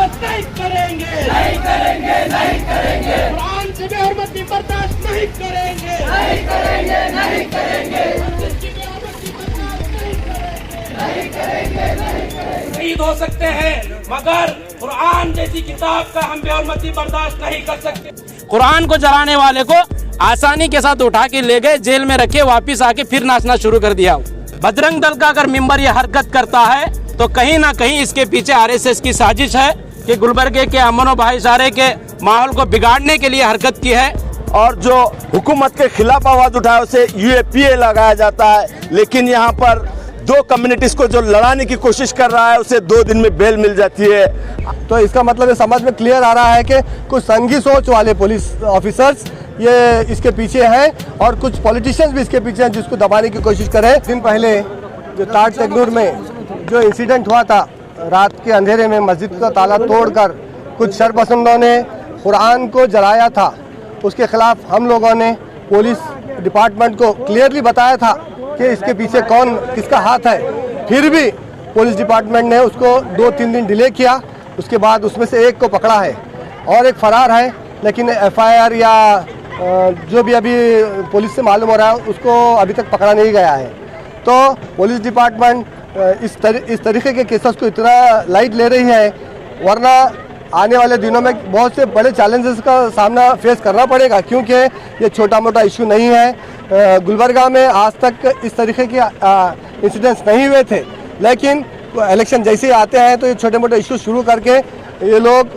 बर्दाश्त नहीं करेंगे, नहीं करेंगे, नहीं करेंगे। कुरान से बेहरमती बर्दाश्त नहीं करेंगे, नहीं करेंगे, नहीं करेंगे। मस्जिद की बेहरमती बर्दाश्त नहीं करेंगे, नहीं करेंगे, नहीं करेंगे। शहीद हो सकते हैं मगर कुरान जैसी किताब का हम बेहरमती बर्दाश्त नहीं कर सकते। कुरान को जलाने वाले को आसानी के साथ उठा के ले गए, जेल में रखे, वापिस आके फिर नाचना शुरू कर दिया। बजरंग दल का अगर मेंबर ये हरकत करता है तो कहीं ना कहीं इसके पीछे आरएसएस की साजिश है कि गुलबर्गे के अमन और भाईचारे के माहौल को बिगाड़ने के लिए हरकत की है। और जो हुकूमत के खिलाफ आवाज उठाए उसे यूएपीए लगाया जाता है, लेकिन यहाँ पर दो कम्युनिटीज को जो लड़ाने की कोशिश कर रहा है उसे 2 दिन में बेल मिल जाती है। तो इसका मतलब ये समझ में क्लियर आ रहा है कि कुछ संघी सोच वाले पुलिस ऑफिसर्स ये इसके पीछे हैं और कुछ पॉलिटिशियंस भी इसके पीछे हैं जिसको दबाने की कोशिश कर रहे हैं। दिन पहले जो ताड़ तेगनूर में जो इंसिडेंट हुआ था, रात के अंधेरे में मस्जिद का ताला तोड़कर कुछ शरपसंदों ने कुरान को जलाया था, उसके खिलाफ हम लोगों ने पुलिस डिपार्टमेंट को क्लियरली बताया था कि इसके पीछे कौन किसका हाथ है। फिर भी पुलिस डिपार्टमेंट ने उसको 2-3 दिन डिले किया, उसके बाद उसमें से एक को पकड़ा है और एक फरार है, लेकिन एफआईआर या जो भी अभी पुलिस से मालूम हो रहा है उसको अभी तक पकड़ा नहीं गया है। तो पुलिस डिपार्टमेंट इस तरीके के केसेस को इतना लाइट ले रही है, वरना आने वाले दिनों में बहुत से बड़े चैलेंजेस का सामना फेस करना पड़ेगा, क्योंकि ये छोटा मोटा इशू नहीं है। गुलबर्गा में आज तक इस तरीके के इंसिडेंट्स नहीं हुए थे, लेकिन इलेक्शन जैसे ही आते हैं तो ये छोटे मोटे इशू शुरू करके ये लोग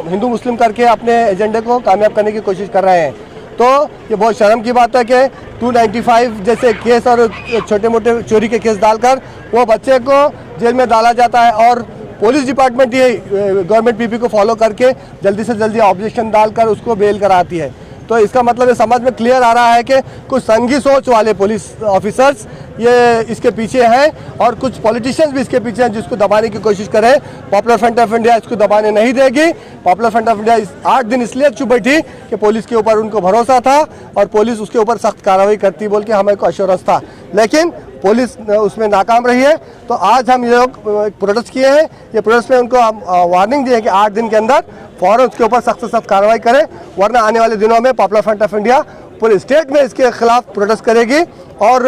हिंदू मुस्लिम करके अपने एजेंडे को कामयाब करने की कोशिश कर रहे हैं। तो ये बहुत शर्म की बात है कि 295 जैसे केस और छोटे मोटे चोरी के केस डालकर वो बच्चे को जेल में डाला जाता है और पुलिस डिपार्टमेंट ये गवर्नमेंट पीपी को फॉलो करके जल्दी से जल्दी ऑब्जेक्शन डालकर उसको बेल कराती है। तो इसका मतलब ये समझ में क्लियर आ रहा है कि कुछ संघी सोच वाले पुलिस ऑफिसर्स ये इसके पीछे हैं और कुछ पॉलिटिशियंस भी इसके पीछे हैं जिसको दबाने की कोशिश करें। पॉपुलर फ्रंट ऑफ इंडिया इसको दबाने नहीं देगी। पॉपुलर फ्रंट ऑफ इंडिया 8 दिन इसलिए चुप बैठी कि पुलिस के ऊपर उनको भरोसा था और पुलिस उसके ऊपर सख्त कार्रवाई करती बोल के हमें को अश्योरेंस था, लेकिन पुलिस उसमें नाकाम रही है। तो आज हम ये लोग प्रोटेस्ट किए हैं। ये प्रोटेस्ट में उनको हम वार्निंग दी है कि 8 दिन के अंदर फौरन उसके ऊपर सख्त से सख्त कार्रवाई करें, वरना आने वाले दिनों में पॉपुलर फ्रंट ऑफ इंडिया पूरे स्टेट में इसके खिलाफ प्रोटेस्ट करेगी। और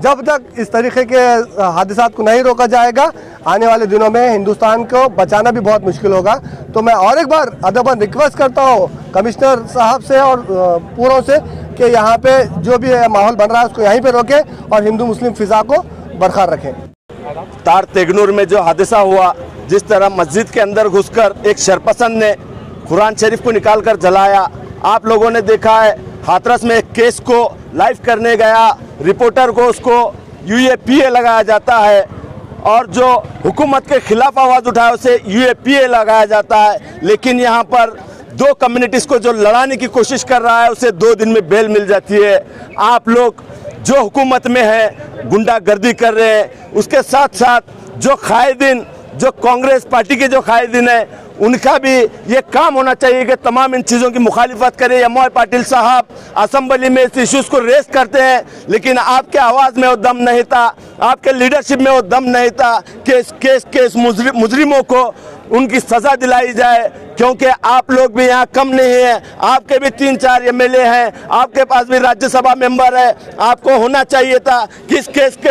जब तक इस तरीके के हादसात को नहीं रोका जाएगा, आने वाले दिनों में हिंदुस्तान को बचाना भी बहुत मुश्किल होगा। तो मैं और एक बार अदबन रिक्वेस्ट करता हूँ कमिश्नर साहब से और पूरों से कि यहाँ पे जो भी माहौल बन रहा है उसको यहीं पे रोकें और हिंदू मुस्लिम फिजा को बरकरार रखें। ताड़ तेगनूर में जो हादसा हुआ, जिस तरह मस्जिद के अंदर घुसकर एक शरपसंद ने कुरान शरीफ को निकालकर जलाया, आप लोगों ने देखा है। हाथरस में एक केस को लाइव करने गया रिपोर्टर को उसको यूएपीए लगाया जाता है और जो हुकूमत के खिलाफ आवाज़ उठाए उसे यूएपीए लगाया जाता है, लेकिन यहाँ पर 2 कम्युनिटीज़ को जो लड़ाने की कोशिश कर रहा है उसे 2 दिन में बेल मिल जाती है। आप लोग जो हुकूमत में हैं गुंडागर्दी कर रहे हैं, उसके साथ साथ जो कायदीन, जो कांग्रेस पार्टी के जो कायदीन हैं, उनका भी ये काम होना चाहिए कि तमाम इन चीज़ों की मुखालिफत करें। एम.वाई. पाटिल साहब असम्बली में इस इश्यूज़ को रेस करते हैं, लेकिन आपके आवाज़ में वो दम नहीं था, आपके लीडरशिप में वो दम नहीं था कि इस केस के इस मुजरिमों को उनकी सज़ा दिलाई जाए, क्योंकि आप लोग भी यहाँ कम नहीं हैं। आपके भी 3-4 एमएलए हैं, आपके पास भी राज्यसभा मेंबर है। आपको होना चाहिए था कि इस केस के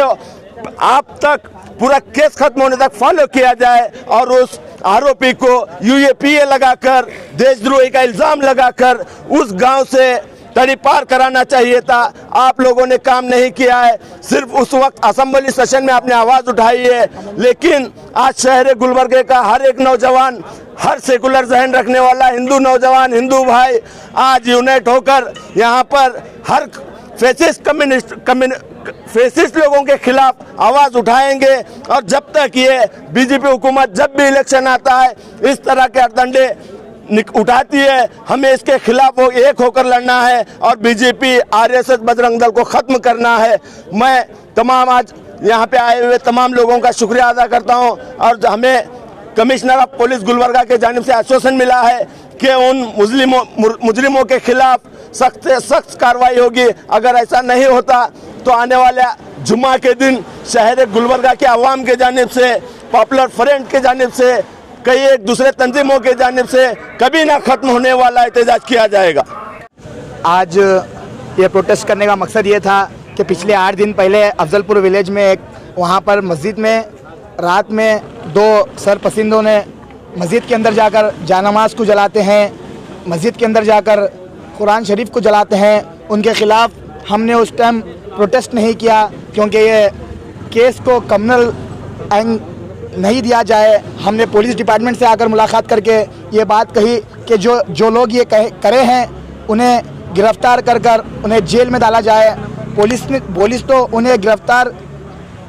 आप तक पूरा केस खत्म होने तक फॉलो किया जाए और उस आरोपी को यूएपीए लगाकर, देशद्रोही का इल्ज़ाम लगाकर उस गांव से तड़ी पार कराना चाहिए था। आप लोगों ने काम नहीं किया है। सिर्फ उस वक्त असेंबली सेशन में आपने आवाज़ उठाई है, लेकिन आज शहर गुलबर्गे का हर एक नौजवान, हर सेकुलर जहन रखने वाला हिंदू नौजवान, हिंदू भाई आज यूनाइट होकर यहाँ पर हर फेसिस्ट लोगों के खिलाफ आवाज़ उठाएंगे। और जब तक ये बीजेपी हुकूमत जब भी इलेक्शन आता है इस तरह के हथकंडे उठाती है, हमें इसके खिलाफ वो एक होकर लड़ना है और बीजेपी, आरएसएस, बजरंग दल को ख़त्म करना है। मैं तमाम आज यहाँ पे आए हुए तमाम लोगों का शुक्रिया अदा करता हूँ और हमें कमिश्नर ऑफ पुलिस गुलबर्गा के जानिब से आश्वासन मिला है कि उन मुजरिमों के खिलाफ सख्त से सख्त कार्रवाई होगी। अगर ऐसा नहीं होता तो आने वाले जुम्मा के दिन शहर गुलबर्गा के अवाम के जानिब से, पॉपुलर फ्रंट के जानिब से कई एक दूसरे तंजीमों के जानिब से कभी ना खत्म होने वाला एहतजाज किया जाएगा। आज ये प्रोटेस्ट करने का मकसद ये था कि पिछले 8 दिन पहले अफजलपुर विलेज में एक वहाँ पर मस्जिद में रात में 2 सरपसंदों ने मस्जिद के अंदर जाकर जानमाज को जलाते हैं, मस्जिद के अंदर जाकर कुरान शरीफ को जलाते हैं। उनके ख़िलाफ़ हमने उस टाइम प्रोटेस्ट नहीं किया क्योंकि ये केस को कम्युनल एंग नहीं दिया जाए। हमने पुलिस डिपार्टमेंट से आकर मुलाकात करके ये बात कही कि जो लोग ये करे हैं उन्हें गिरफ्तार कर उन्हें जेल में डाला जाए। पुलिस तो उन्हें गिरफ्तार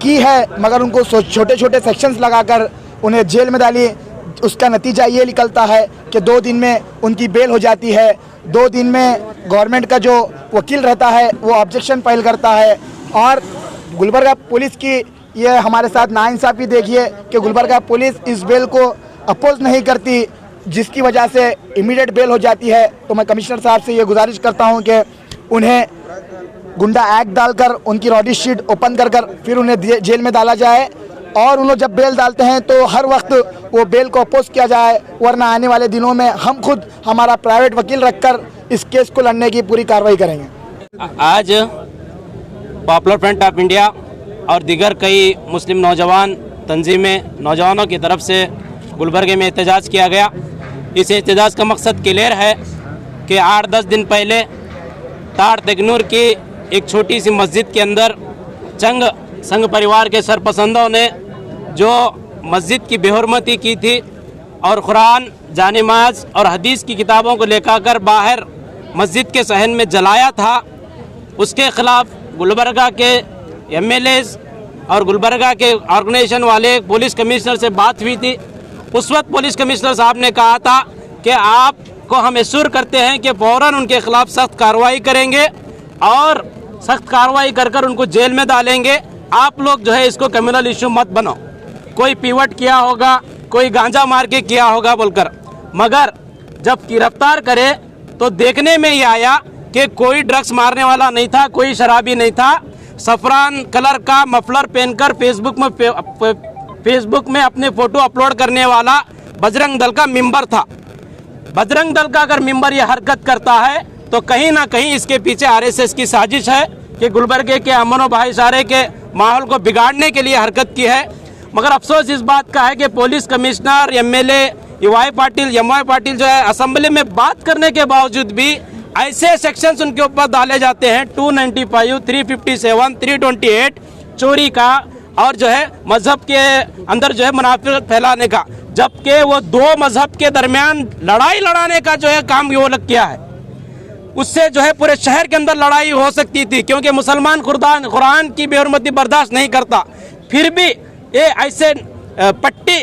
की है मगर उनको छोटे छोटे सेक्शंस लगाकर उन्हें जेल में डाली। उसका नतीजा ये निकलता है कि 2 दिन में उनकी बेल हो जाती है। 2 दिन में गवर्नमेंट का जो वकील रहता है वो ऑब्जेक्शन फाइल करता है। और गुलबर्गा पुलिस की ये हमारे साथ नाइंसाफ़ी देखिए कि गुलबर्गा पुलिस इस बेल को अपोज नहीं करती, जिसकी वजह से इमीडिएट बेल हो जाती है। तो मैं कमिश्नर साहब से ये गुजारिश करता हूँ कि उन्हें गुंडा एक्ट डालकर उनकी रॉडी शीट ओपन कर फिर उन्हें जेल में डाला जाए। और उन लोग जब बेल डालते हैं तो हर वक्त वो बेल को अपोज किया जाए, वरना आने वाले दिनों में हम खुद हमारा प्राइवेट वकील रखकर इस केस को लड़ने की पूरी कार्रवाई करेंगे। आज पॉपुलर फ्रंट ऑफ इंडिया और दीगर कई मुस्लिम नौजवान तंजीमें नौजवानों की तरफ से गुलबर्गे में एहतजाज किया गया। इस एहतजाज का मकसद क्लियर है कि 8-10 दिन पहले ताड़ तेगनूर की एक छोटी सी मस्जिद के अंदर चंग संघ परिवार के सरपसंदों ने जो मस्जिद की बेहुरमती की थी और कुरान, जानिमाज और हदीस की किताबों को लेकर बाहर मस्जिद के सहन में जलाया था, उसके ख़िलाफ़ गुलबर्गा के एमएलएज और गुलबर्गा के ऑर्गेनाइजेशन वाले पुलिस कमिश्नर से बात हुई थी। उस वक्त पुलिस कमिश्नर साहब ने कहा था कि आपको हम एश्योर करते हैं कि फ़ौरन उनके ख़िलाफ़ सख्त कार्रवाई करेंगे और सख्त कार्रवाई कर उनको जेल में डालेंगे। आप लोग जो है इसको कम्युनल इशू मत बनाओ। कोई पीवट किया होगा, कोई गांजा मार के किया होगा बोलकर, मगर जब गिरफ्तार करे तो देखने में ही आया कि कोई ड्रग्स मारने वाला नहीं था, कोई शराबी नहीं था। सफरान कलर का मफलर पहनकर फेसबुक में अपने फ़ोटो अपलोड करने वाला बजरंग दल का मेंबर था। बजरंग दल का अगर मेंबर ये हरकत करता है तो कहीं ना कहीं इसके पीछे आरएसएस की साजिश है कि गुलबर्गे के अमन व भाईचारे के माहौल को बिगाड़ने के लिए हरकत की है। मगर अफसोस इस बात का है कि police commissioner, MLA MY Patil जो है असेंबली में बात करने के बावजूद भी ऐसे सेक्शंस उनके ऊपर डाले जाते हैं 295, 357, 328 चोरी का और जो है मजहब के अंदर जो है मुनाफिकत फैलाने का, जबकि वो 2 मजहब के दरमियान लड़ाई लड़ाने का जो है काम वो लोग किया है। उससे जो है पूरे शहर के अंदर लड़ाई हो सकती थी क्योंकि मुसलमान कुरान की बेहुरमती बर्दाश्त नहीं करता। फिर भी ये ऐसे पट्टी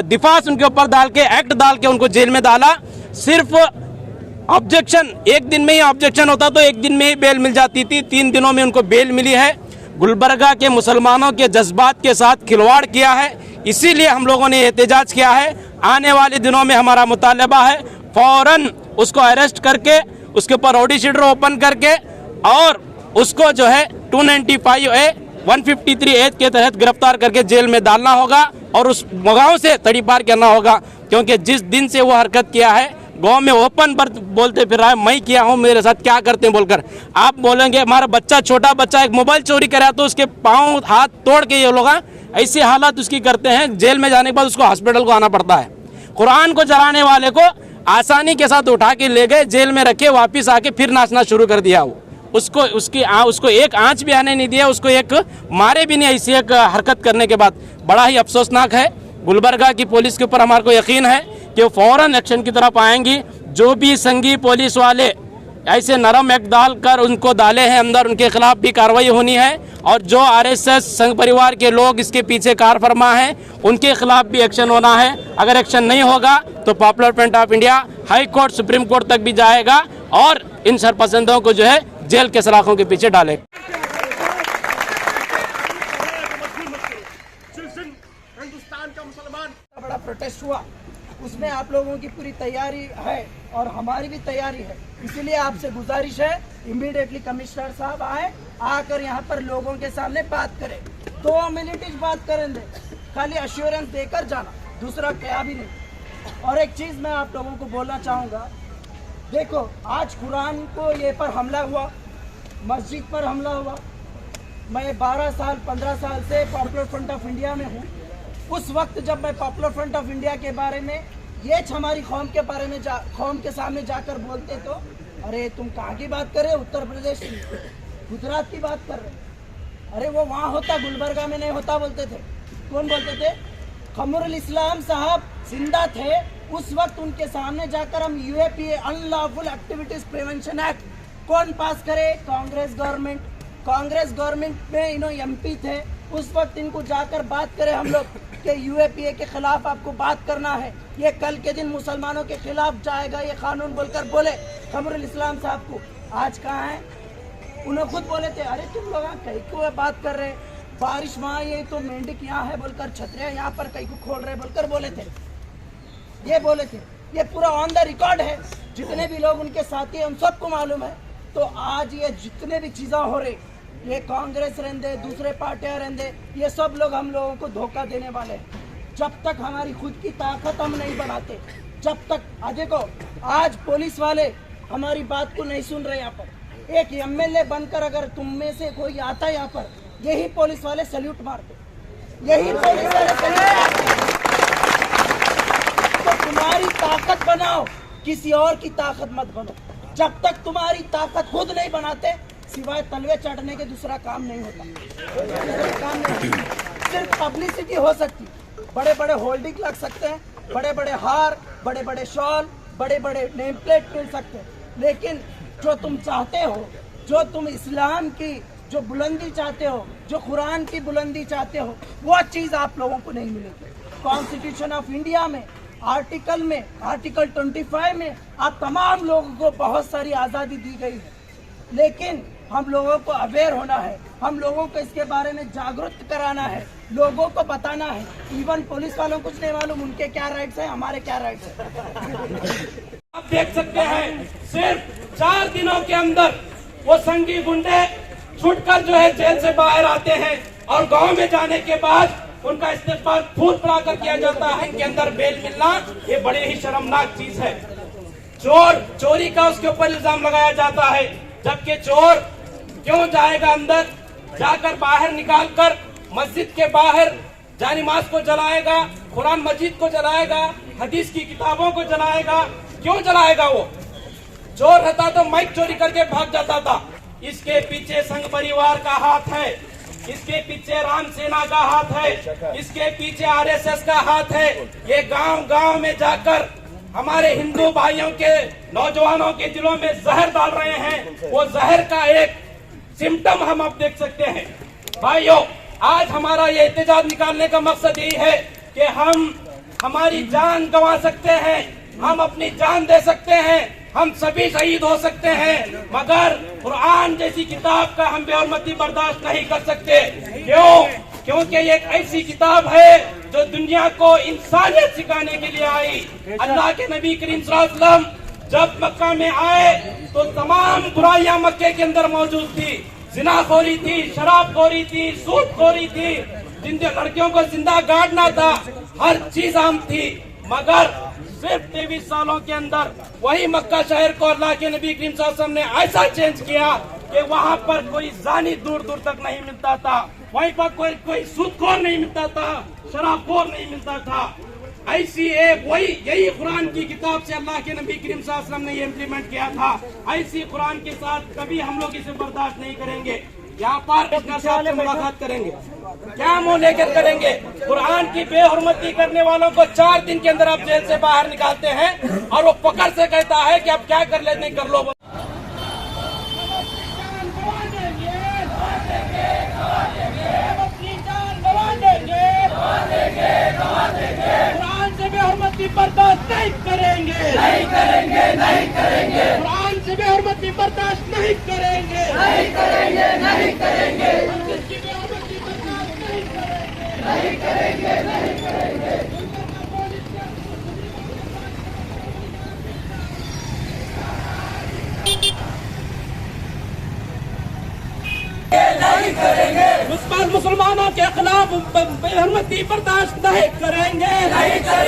दिफास उनके ऊपर डाल के एक्ट डाल के उनको जेल में डाला। सिर्फ ऑब्जेक्शन, 1 दिन में ही ऑब्जेक्शन होता तो 1 दिन में ही बेल मिल जाती थी। 3 दिनों में उनको बेल मिली है। गुलबर्गा के मुसलमानों के जज्बात के साथ खिलवाड़ किया है, इसीलिए हम लोगों ने एहतजाज किया है। आने वाले दिनों में हमारा मुतालबा है फ़ौरन उसको अरेस्ट करके उसके ऊपर रॉडी शीटर ओपन करके और उसको जो है 295A 153A के तहत गिरफ्तार करके जेल में डालना होगा और उस गाँव से तड़ीपार करना होगा। क्योंकि जिस दिन से वो हरकत किया है गांव में ओपन पर बोलते फिर रहा है मैं किया हूं, मेरे साथ क्या करते हैं बोलकर। आप बोलेंगे हमारा बच्चा, छोटा बच्चा एक मोबाइल चोरी करा तो उसके पाँव हाथ तोड़ के ये लोग ऐसी हालत उसकी करते हैं, जेल में जाने के बाद उसको हॉस्पिटल को आना पड़ता है। कुरान को जलाने वाले को आसानी के साथ उठा के ले गए, जेल में रखे, वापिस आके फिर नाचना शुरू कर दिया। वो उसको एक आँच भी आने नहीं दिया, उसको एक मारे भी नहीं ऐसी एक हरकत करने के बाद। बड़ा ही अफसोसनाक है। गुलबर्गा की पुलिस के ऊपर हमारे को यकीन है कि वो फ़ौरन एक्शन की तरफ आएंगी। जो भी संघी पुलिस वाले ऐसे नरम एक्ट डालकर उनको डाले हैं अंदर, उनके खिलाफ भी कार्रवाई होनी है। और जो आरएसएस संघ परिवार के लोग इसके पीछे कार फरमा हैं, उनके खिलाफ भी एक्शन होना है। अगर एक्शन नहीं होगा तो popular front of India high court, supreme court तक भी जाएगा और इन सरपसंदों को जो है जेल के सलाखों के पीछे डालेगा। बड़ा प्रोटेस्ट हुआ, उसमें आप लोगों की पूरी तैयारी है और हमारी भी तैयारी है। इसीलिए आपसे गुजारिश है इमीडिएटली कमिश्नर साहब आकर यहाँ पर लोगों के सामने बात करें। 2 मिनट बात करें, खाली अश्योरेंस देकर जाना। दूसरा क्या भी नहीं। और एक चीज़ मैं आप लोगों को बोलना चाहूँगा, देखो आज कुरान को ये पर हमला हुआ, मस्जिद पर हमला हुआ। मैं 12 साल 15 साल से पॉपुलर फ्रंट ऑफ इंडिया में हूँ। उस वक्त जब मैं पॉपुलर फ्रंट ऑफ इंडिया के बारे में ये हमारी कौम के बारे में कौम के सामने जाकर बोलते तो अरे तुम कहाँ की बात कर रहे हो, उत्तर प्रदेश की, गुजरात की बात कर रहे हो, अरे वो वहाँ होता, गुलबर्गा में नहीं होता बोलते थे। कौन बोलते थे? कमरुल इस्लाम साहब जिंदा थे उस वक्त, उनके सामने जाकर हम UAPA unlawful activities prevention act कौन पास करे? कांग्रेस गवर्नमेंट। कांग्रेस गवर्नमेंट में इन्हों एमपी थे उस वक्त, इनको जाकर बात करें हम लोग कि यूएपीए के खिलाफ आपको बात करना है, ये कल के दिन मुसलमानों के खिलाफ जाएगा ये कानून बोलकर बोले कमरुल इस्लाम साहब को। आज कहाँ है? उन्हें खुद बोले थे अरे तुम लोग कहीं को बात कर रहे, बारिश वहाँ ये तो मेंढक यहाँ है बोलकर, छतरियाँ यहाँ पर कहीं को खोल रहे बोलकर बोले थे, ये बोले थे। ये पूरा ऑन द रिकॉर्ड है, जितने भी लोग उनके साथी हैं उन सबको मालूम है। तो आज ये जितने भी चीज़ें हो रही, ये कांग्रेस रहने, दूसरे पार्टियां रहने, ये सब लोग हम लोगों को धोखा देने वाले हैं। जब तक हमारी खुद की ताकत हम नहीं बढ़ाते, जब तक देखो आज पुलिस वाले हमारी बात को नहीं सुन रहे। यहाँ पर एक एमएलए बनकर अगर तुम में से कोई आता है यहाँ पर, यही पुलिस वाले सैल्यूट मारते, यही पुलिस वाले सैल्यूट मारते। तो तुम्हारी ताकत बनाओ, किसी और की ताकत मत बनो। जब तक तुम्हारी ताकत खुद नहीं बनाते, सिवाय तलवे चढ़ने के दूसरा काम नहीं होता, दूसरा काम नहीं होता। सिर्फ पब्लिसिटी हो सकती, बड़े बड़े होल्डिंग लग सकते हैं, बड़े बड़े हार, बड़े बड़े शॉल, बड़े बड़े नेम प्लेट मिल सकते हैं, लेकिन जो तुम चाहते हो, जो तुम इस्लाम की जो बुलंदी चाहते हो, जो कुरान की बुलंदी चाहते हो, वो चीज़ आप लोगों को नहीं मिलेगी। कॉन्स्टिट्यूशन ऑफ इंडिया में आर्टिकल 25 में आप तमाम लोगों को बहुत सारी आज़ादी दी गई है, लेकिन हम लोगों को अवेयर होना है, हम लोगों को इसके बारे में जागरूक कराना है, लोगों को बताना है। इवन पुलिस वालों को कुछ नहीं मालूम उनके क्या राइट्स हैं, हमारे क्या राइट्स हैं। आप देख सकते हैं सिर्फ 4 दिनों के अंदर वो संगी गुंडे छूटकर जो है जेल से बाहर आते हैं और गांव में जाने के बाद उनका इस्तेमाल फूट पड़ाकर किया जाता है कि अंदर बेल मिलना ये बड़े ही शर्मनाक चीज है। चोरी का उसके ऊपर इल्जाम लगाया जाता है, जबकि चोर क्यों जाएगा अंदर, जाकर बाहर निकालकर मस्जिद के बाहर जानिमाज को जलाएगा, कुरान मजीद को जलाएगा, हदीस की किताबों को जलाएगा। क्यों जलाएगा? वो चोर रहता तो माइक चोरी करके भाग जाता था। इसके पीछे संघ परिवार का हाथ है, इसके पीछे राम सेना का हाथ है, इसके पीछे आरएसएस का हाथ है। ये गांव गांव में जाकर हमारे हिंदू भाइयों के नौजवानों के दिलों में जहर डाल रहे हैं। वो जहर का एक सिम्टम हम अब देख सकते हैं। भाइयों, आज हमारा ये एहतजाज निकालने का मकसद यही है कि हम हमारी जान गंवा सकते हैं, हम अपनी जान दे सकते हैं, हम सभी शहीद हो सकते हैं, मगर कुरान जैसी किताब का हम बेहरमती बर्दाश्त नहीं कर सकते। क्यों? क्योंकि ये एक ऐसी किताब है जो दुनिया को इंसानियत सिखाने के लिए आई। अल्लाह के नबी करीम सल्लल्लाहु अलैहि वसल्लम जब मक्का में आए तो तमाम बुराइयां मक्के के अंदर मौजूद थी। जिनाखोरी थी, शराबखोरी थी, सूदखोरी थी, लड़कियों को जिंदा गाड़ना था, हर चीज आम थी। मगर सिर्फ 23 सालों के अंदर वही मक्का शहर को अल्लाह के नबी करीम सल्लल्लाहु अलैहि वसल्लम ने ऐसा चेंज किया कि वहाँ पर कोई जानी दूर दूर तक नहीं मिलता था, वहीं पर कोई सूदखोर नहीं मिलता था, शराबखोर नहीं मिलता था। ऐसी एक यही कुरान की किताब से अल्लाह के नबी करीम सल्लल्लाहु अलैहि वसल्लम ने ये इम्प्लीमेंट किया था। ऐसी कुरान के साथ कभी हम लोग इसे बर्दाश्त नहीं करेंगे। यहाँ पर इसका साथ मुलाकात करेंगे, क्या मुंह लेकर करेंगे? कुरान की बेहुरमती करने वालों को 4 दिन के अंदर आप जेल से बाहर निकालते हैं और वो पकड़ से कहता है कि आप क्या कर ले नहीं कर लो। कुरान से बेहुरमती बर्दाश्त नहीं करेंगे, नहीं करेंगे, नहीं करेंगे। कुरान से बेहुरमती बर्दाश्त नहीं करेंगे, नहीं करेंगे, नहीं करेंगे। मस्जिद की बेहुरमती बर्दाश्त नहीं करेंगे, नहीं करेंगे, नहीं करेंगे। नहीं करेंगे। मुसलमानों के खिलाफ बेहुरमती बर्दाश्त नहीं करेंगे, नहीं करेंगे।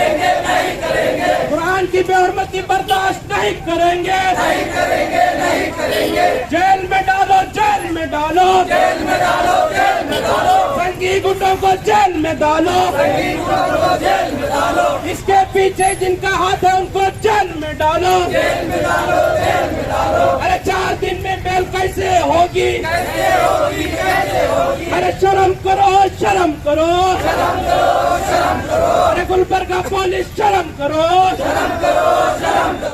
की बेहरमती बर्दाश्त नहीं करेंगे, नहीं करेंगे, नहीं करेंगे। जेल में डालो, जेल में डालो, जेल में डालो, जेल में डालो। संगी गुंडों को जेल में डालो, संगी गुंडों को जेल में डालो। इसके पीछे जिनका हाथ है उनको जेल में डालो, जेल में डालो, जेल में डालो। अरे 4 दिन में बेल कैसे होगी, कैसे होगी, कैसे होगी? अरे शर्म करो, शर्म करो, शर्म करो, शर्म करो। अरे गुलबर्गा पुलिस शर्म करो, शर्म करो, शर्म करो।